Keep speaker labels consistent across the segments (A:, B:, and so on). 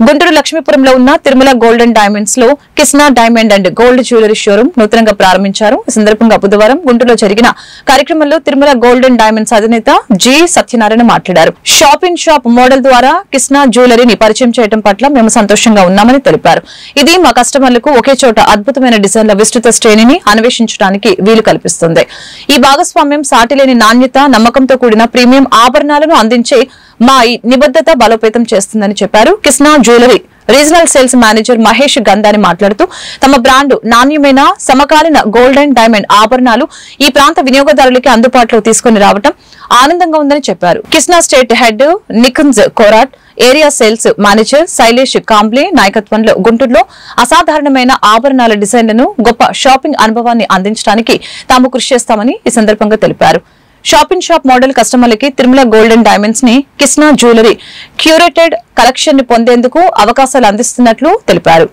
A: గుంటూరు లక్ష్మీపురంలో ఉన్న Tirumala golden diamonds లో Kisna diamond and gold jewellery showroom నూతనంగా ప్రారంభించారు. ఈ సందర్భంగా బుధవారం గుంటూరులో జరిగిన కార్యక్రమంలో తిరుమల గోల్డెన్ డైమండ్స్ అధినేత జి సత్యనారాయణ మాట్లాడారు. షాప్ ఇన్ షాప్ మోడల్ ద్వారా కిస్నా జ్యువెలరీని పరిచయం చేయడం పట్ల మేము సంతోషంగా ఉన్నామని తెలిపారు. ఇది మా కస్టమర్లకు ఒకే చోట అద్భుతమైన డిజైన్ల విస్తృత శ్రేణిని అన్వేషించడానికి వీలు కల్పిస్తుంది. ఈ భాగస్వామ్యం సాటిలేని నాణ్యత, నమ్మకంతో కూడిన ప్రీమియం ఆభరణాలను అందించే మా నిబద్ధత బలోపేతం చేస్తుందని చెప్పారు. Kisna jewellery regional sales manager Mahesh Gandhani మాట్లాడుతూ తమ బ్రాండ్ నాణ్యమైన సమకాలీన గోల్డెన్ డైమండ్ ఆభరణాలు ఈ ప్రాంత వినియోగదారులకి అందుబాటులో తీసుకుని రావడం ఆనందంగా ఉందని చెప్పారు. Kisna state head Nikunj Korat, area sales manager Shailesh Kamble నాయకత్వంలో గుంటూరులో అసాధారణమైన ఆభరణాల డిజైన్లను, గొప్ప షాపింగ్ అనుభవాన్ని అందించడానికి తాము కృషి చేస్తామని ఈ సందర్భంగా తెలిపారు. షాప్ ఇన్ షాప్ మోడల్ కస్టమర్లకి తిరుమల గోల్డెన్ డైమండ్స్ ని కిస్నా జ్యువెలరీ క్యూరేటెడ్ కలెక్షన్ ని పొందేందుకు అవకాశాలు అందిస్తున్నట్లు తెలిపారు.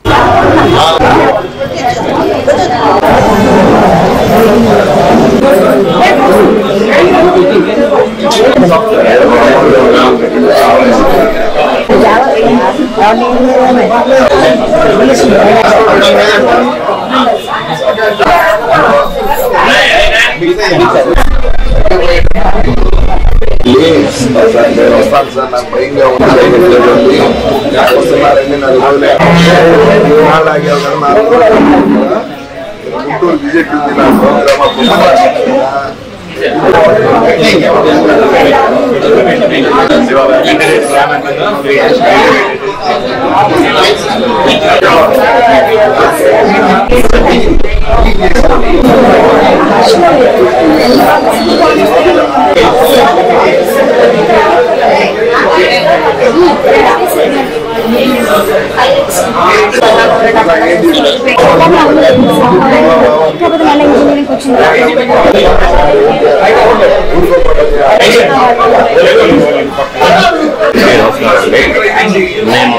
B: మేము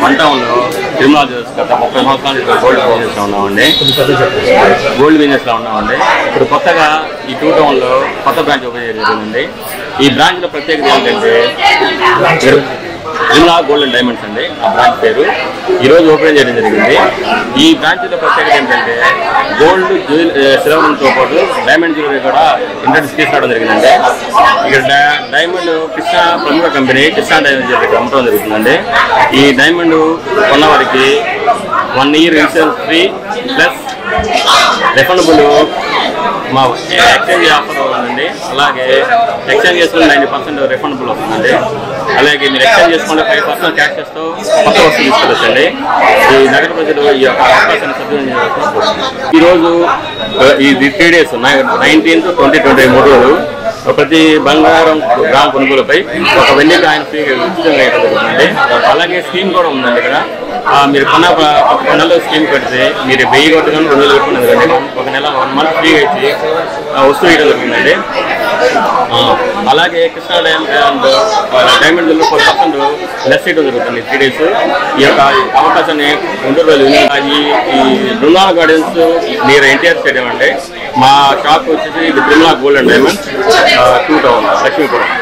B: వన్ టౌన్లో తిరుమల గత 30 సంవత్సరాలు గోల్డ్ బిజినెస్ లో ఉన్నామండి. గోల్డ్ బిజినెస్ లో ఉన్నామండి. ఇప్పుడు కొత్తగా ఈ 2 టౌన్లో కొత్త బ్రాంచ్ ఓపెన్ చేయడం జరిగిందండి. ఈ బ్రాంచ్ లో ప్రత్యేకత ఏంటంటే తిరుమల గోల్డెన్ డైమండ్స్ అండి ఆ బ్రాంచ్ పేరు. ఈరోజు ఓపెన్ చేయడం జరిగింది. ఈ బ్రాంచ్ లో ప్రత్యేకత ఏంటంటే గోల్డ్ సిల్వర్తో పాటు డైమండ్ జ్యువెలరీ కూడా ఇంట్రడ్యూస్ తీసుకురావడం జరిగిందండి. ఇక్కడ డైమండ్ కృష్ణా ప్రముఖ కంపెనీ కృష్ణా డైమండ్ జ్యువెలరీ అమ్మటం జరుగుతుందండి. ఈ డైమండ్ కొన్న వారికి 1 year insurance free plus refundable మా ఎక్స్చేంజ్ ఆఫర్ ఉందండి. అలాగే ఎక్స్చేంజ్ చేసుకుని 90% రిఫండబుల్ వస్తుందండి. అలాగే మీరు ఎక్స్చేంజ్ చేసుకుంటే 5% క్యాష్ చేస్తూ కొత్త వస్తువు తీసుకొచ్చండి. ఈ నగర ప్రజలు ఈ యొక్క అవకాశాన్ని సద్వినియోగం చేసుకోవచ్చు. ఈరోజు ఇది 3 days 19th, 20, 23 రోజు ప్రతి బంగారం గ్రామ కొనుగోలుపై ఒక వెండి కాయిన్ ఫ్రీగా ఉచితంగా ఇవ్వడం జరుగుతుంది. అలాగే స్కీమ్ కూడా ఉందండి. ఇక్కడ మీరు కొన్న నెలలో స్కీమ్ కడితే మీరు 1000 కొట్టుకొని 2000 కొట్టుకున్నది కండి ఒక నెల 1 month ఫ్రీగా ఇచ్చి వస్తువు ఇవ్వడం జరుగుతుందండి. అలాగే కృష్ణా డైమండ్ 4% లెస్ ఇవ్వడం జరుగుతుంది 3 days. ఈ యొక్క అవకాశాన్ని గుంటూరులో ఈ బృందాల గార్డెన్స్ నియర్ ఎన్టీఆర్ స్టేడియం అండి. మా షాప్ వచ్చేసి ఇది Tirumala golden diamonds 2 town Lakshmipuram.